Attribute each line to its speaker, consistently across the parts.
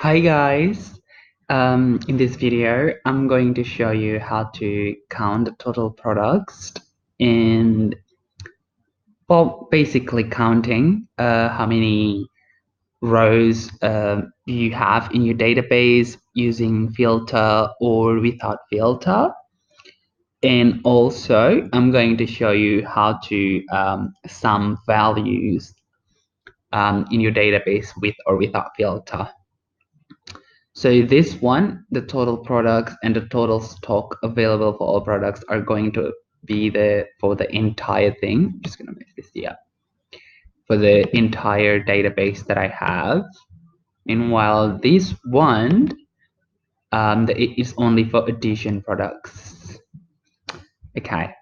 Speaker 1: Hi guys. In this video, I'm going to show you how to count the total products and basically counting how many rows you have in your database using filter or without filter. And also, I'm going to show you how to sum values in your database with or without filter. So this one, the total products and the total stock available for all products are going to be for the entire thing. I'm just gonna make this here for the entire database that I have. Meanwhile, this one, it is only for addition products. Okay.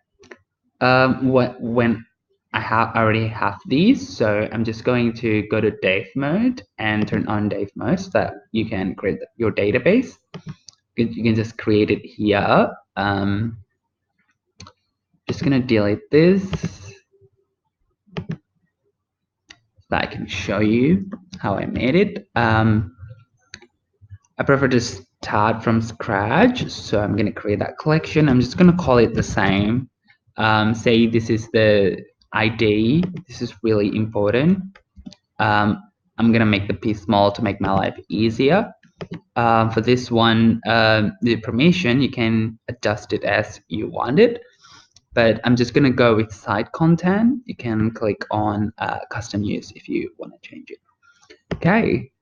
Speaker 1: When I already have these, so I'm just going to go to dev mode and turn on dev mode so that you can create your database. You can just create it here. Just gonna delete this so that I can show you how I made it. I prefer to start from scratch, so I'm gonna create that collection. I'm just gonna call it the same. Say this is the ID. This is really important. I'm gonna make the P small to make my life easier. For this one, the permission, you can adjust it as you want it. But I'm just gonna go with site content. You can click on custom use if you want to change it. Okay.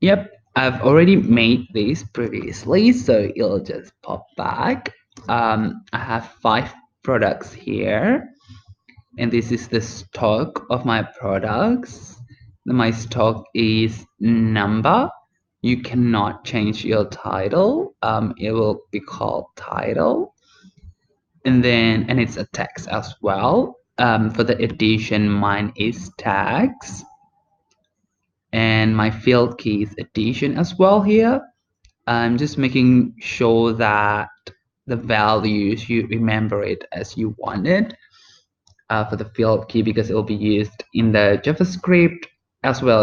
Speaker 1: Yep, I've already made this previously, so it'll just pop back. I have 5 products here, and this is the stock of my products. My stock is number. You cannot change your title. It will be called title. And it's a text as well. For the addition, mine is tags, and my field key is addition as well here. I'm just making sure that the values you remember it as you want it for the field key, because it will be used in the JavaScript as well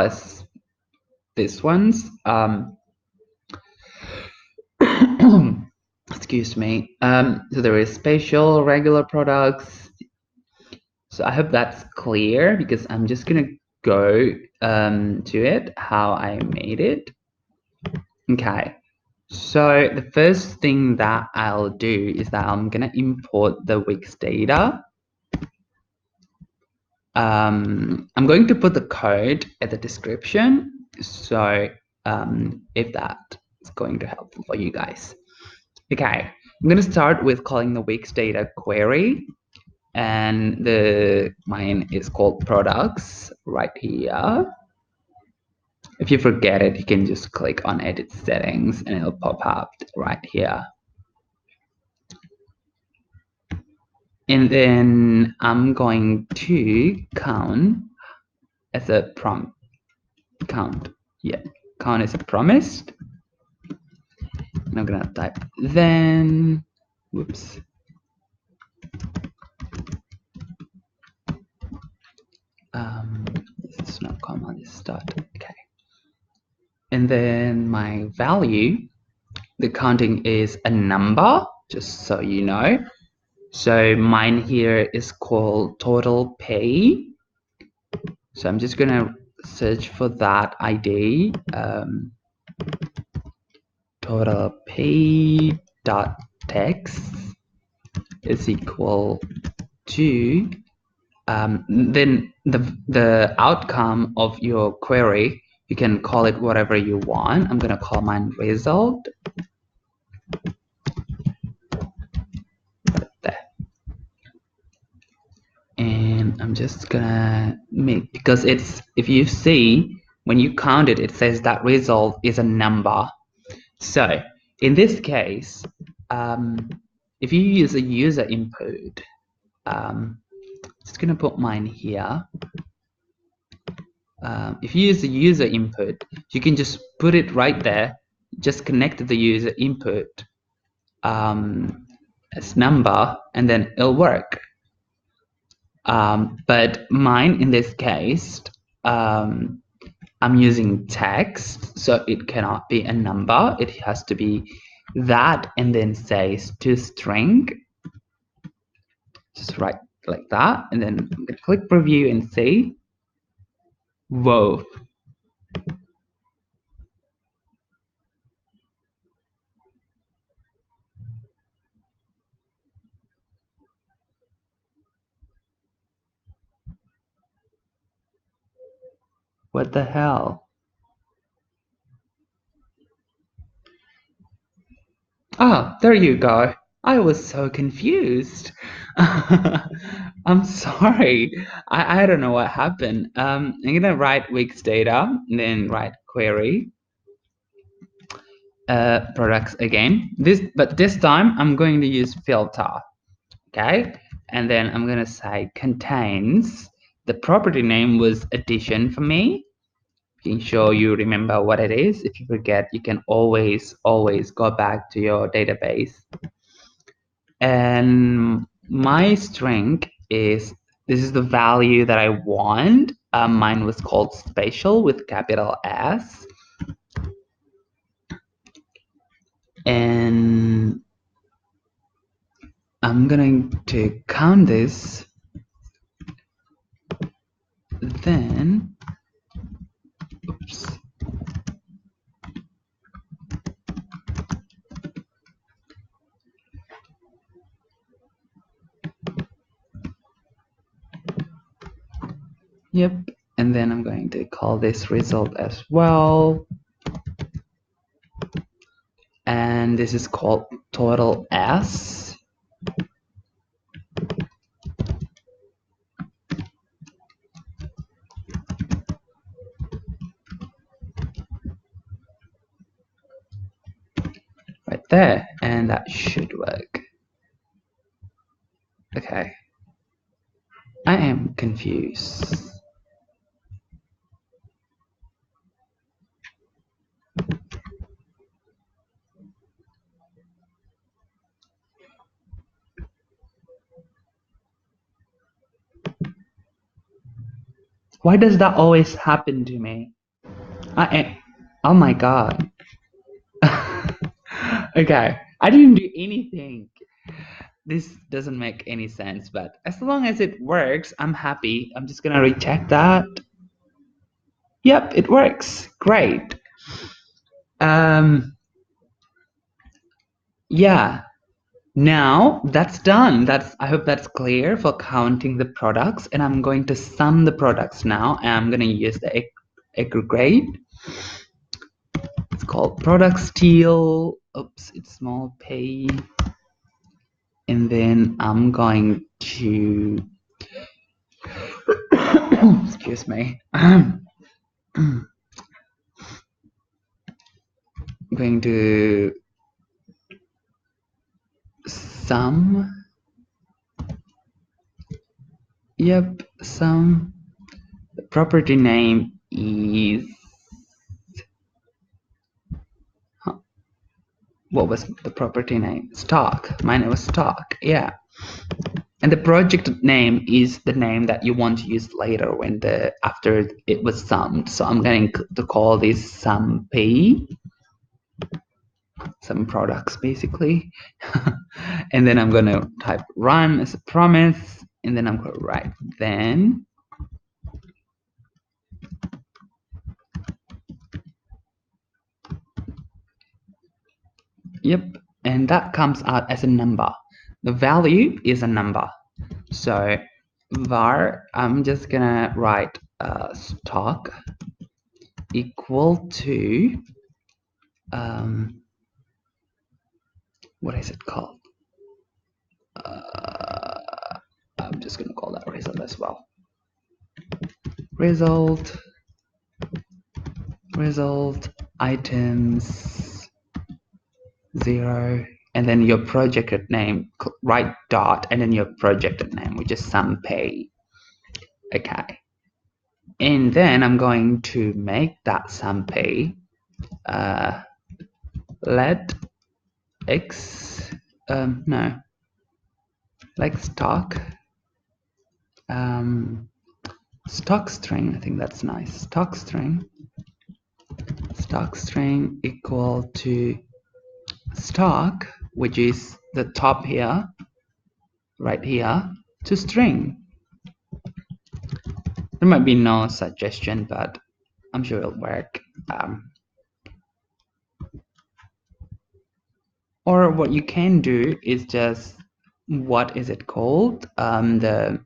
Speaker 1: as this ones. Excuse me. So there is special, regular products. So I hope that's clear, because I'm just gonna go to it, how I made it. Okay. So the first thing that I'll do is that I'm gonna import the Wix data. I'm going to put the code at the description, so if that is going to help for you guys. Okay, I'm gonna start with calling the Wix data query, and mine is called products right here. If you forget it, you can just click on edit settings and it'll pop up right here. And then I'm going to count as a prompt. Count as a promised. And I'm gonna type then, whoops. This is not comma, this is dot, okay. And then my value, the counting is a number, just so you know. So mine here is called total pay. So I'm just gonna search for that ID. Total pay dot text is equal to then the outcome of your query, you can call it whatever you want. I'm gonna call mine result. There. And I'm just gonna make, because it's, if you see when you count it, it says that result is a number. So in this case, if you use a user input, just gonna put mine here. If you use the user input, you can just put it right there, just connect the user input as number, and then it'll work. But mine in this case, I'm using text, so it cannot be a number. It has to be that and then says to string. Just write like that, and then I'm gonna click preview and see. Whoa. What the hell? Ah, there you go. I was so confused. I'm sorry. I don't know what happened. I'm gonna write Wix data and then write query products again. But this time I'm going to use filter. Okay, and then I'm gonna say contains. The property name was addition for me. Making sure you remember what it is. If you forget, you can always go back to your database. And my string is, this is the value that I want. Mine was called spatial with capital S. And I'm going to count this. Then, oops. Yep. And then I'm going to call this result as well. And this is called total S. Right there. And that should work. Okay. I am confused. Why does that always happen to me? Oh my god. Okay, I didn't do anything. This doesn't make any sense, but as long as it works, I'm happy. I'm just gonna recheck that. Yep, it works. Great. Yeah. Now that's done. I hope that's clear for counting the products, and I'm going to sum the products now, and I'm gonna use the aggregate. It's called product steal. Oops, it's small p. And then I'm going to excuse me. I'm going to sum. Yep, sum. The property name is, what was the property name? Stock. Mine was stock. Yeah. And the project name is the name that you want to use later when after it was summed. So I'm going to call this sum p, some products basically. And then I'm going to type run as a promise, and then I'm going to write then. Yep, and that comes out as a number. The value is a number. So var, I'm just gonna write stock equal to what is it called? I'm just gonna call that result as well. Result items 0, and then your projected name, write dot, and then your projected name, which is sum pay. Okay. And then I'm going to make that sum pay let x no, like stock stock string. I think that's nice. Stock string equal to stock, which is the top here, right here, to string. There might be no suggestion, but I'm sure it'll work. Or what you can do is just, what is it called? The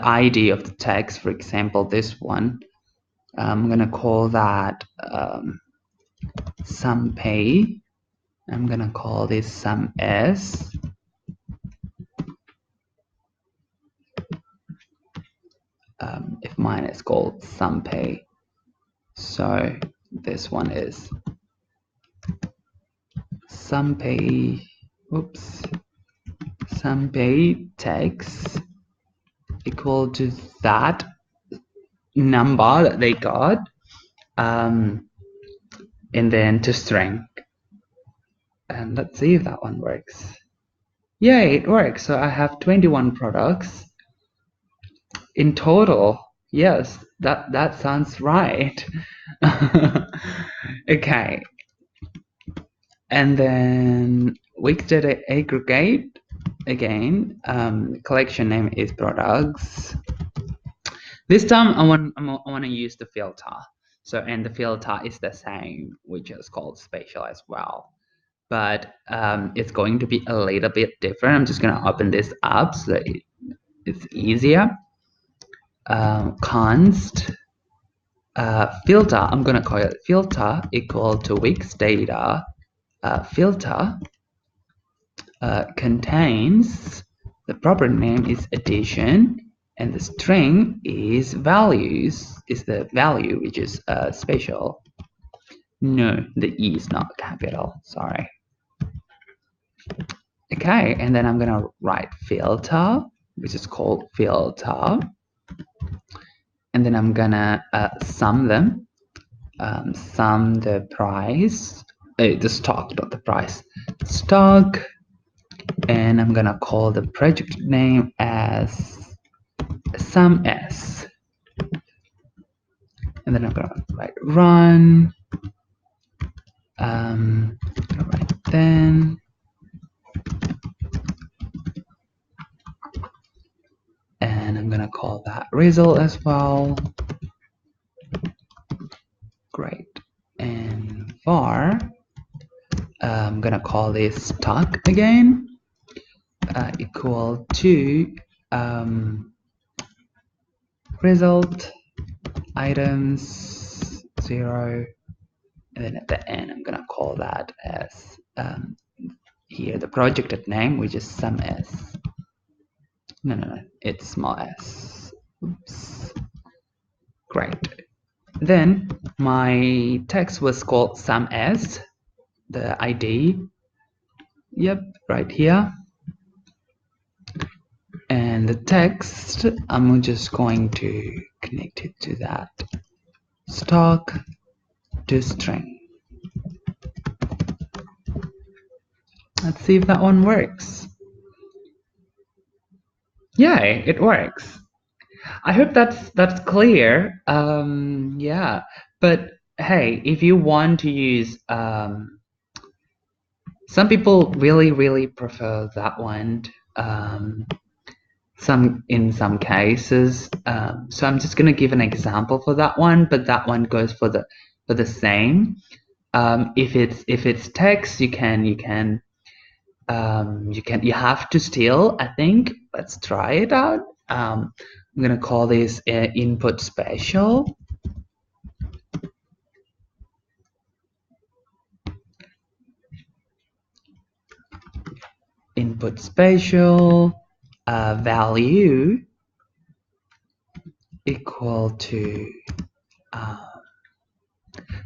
Speaker 1: ID of the text, for example, this one. I'm gonna call that sum pay. I'm gonna call this sum s. If mine is called sum pay, so this one is sum pay. Oops. Sum pay text equal to that number that they got, and then to string. And let's see if that one works. Yay, it works. So I have 21 products in total. Yes, that sounds right. Okay. And then Wix data aggregate again. Collection name is products. This time I want to use the filter. So, and the filter is the same, which is called spatial as well. But it's going to be a little bit different. I'm just going to open this up so that it's easier. Const filter, I'm going to call it filter equal to Wix data. Filter contains, the property name is addition, and the string is values, is the value, which is spatial. No, the E is not capital, sorry. Okay, and then I'm gonna write filter, which is called filter, and then I'm gonna sum them, sum the price, the stock, not the price, stock, and I'm gonna call the project name as sum s, and then I'm gonna write run, right then. And I'm gonna call that result as well. Great. And var, I'm gonna call this stock again, equal to result items 0, and then at the end I'm gonna call that as here the projected name, which is sum s. No, it's small s. Oops. Great. Then my text was called sum s, the ID. Yep, right here. And the text, I'm just going to connect it to that stock to string. Let's see if that one works. Yay, it works. I hope that's clear. Yeah, but hey, if you want to use some people really prefer that one. In some cases, so I'm just gonna give an example for that one, but that one goes for the same. If it's text, you have to steal, I think. Let's try it out. I'm gonna call this input special. Input special value equal to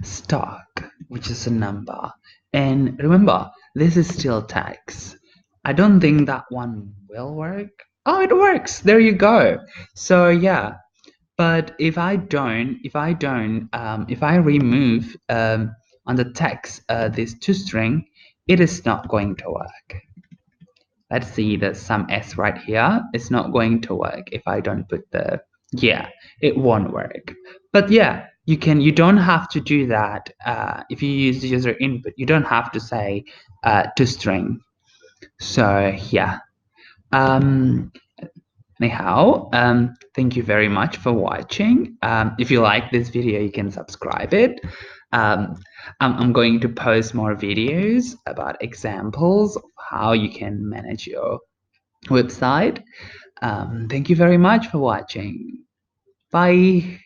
Speaker 1: stock, which is a number. And remember, this is still text. I don't think that one will work. Oh, it works. There you go. So yeah, but if I remove on the text this toString, it is not going to work. let's see, there's some S right here. It's not going to work if I don't put the, yeah, it won't work. But yeah, you don't have to do that. If you use the user input, you don't have to say to string. So yeah. Anyhow, thank you very much for watching. If you like this video, you can subscribe it. I'm going to post more videos about examples of how you can manage your website. Thank you very much for watching. Bye.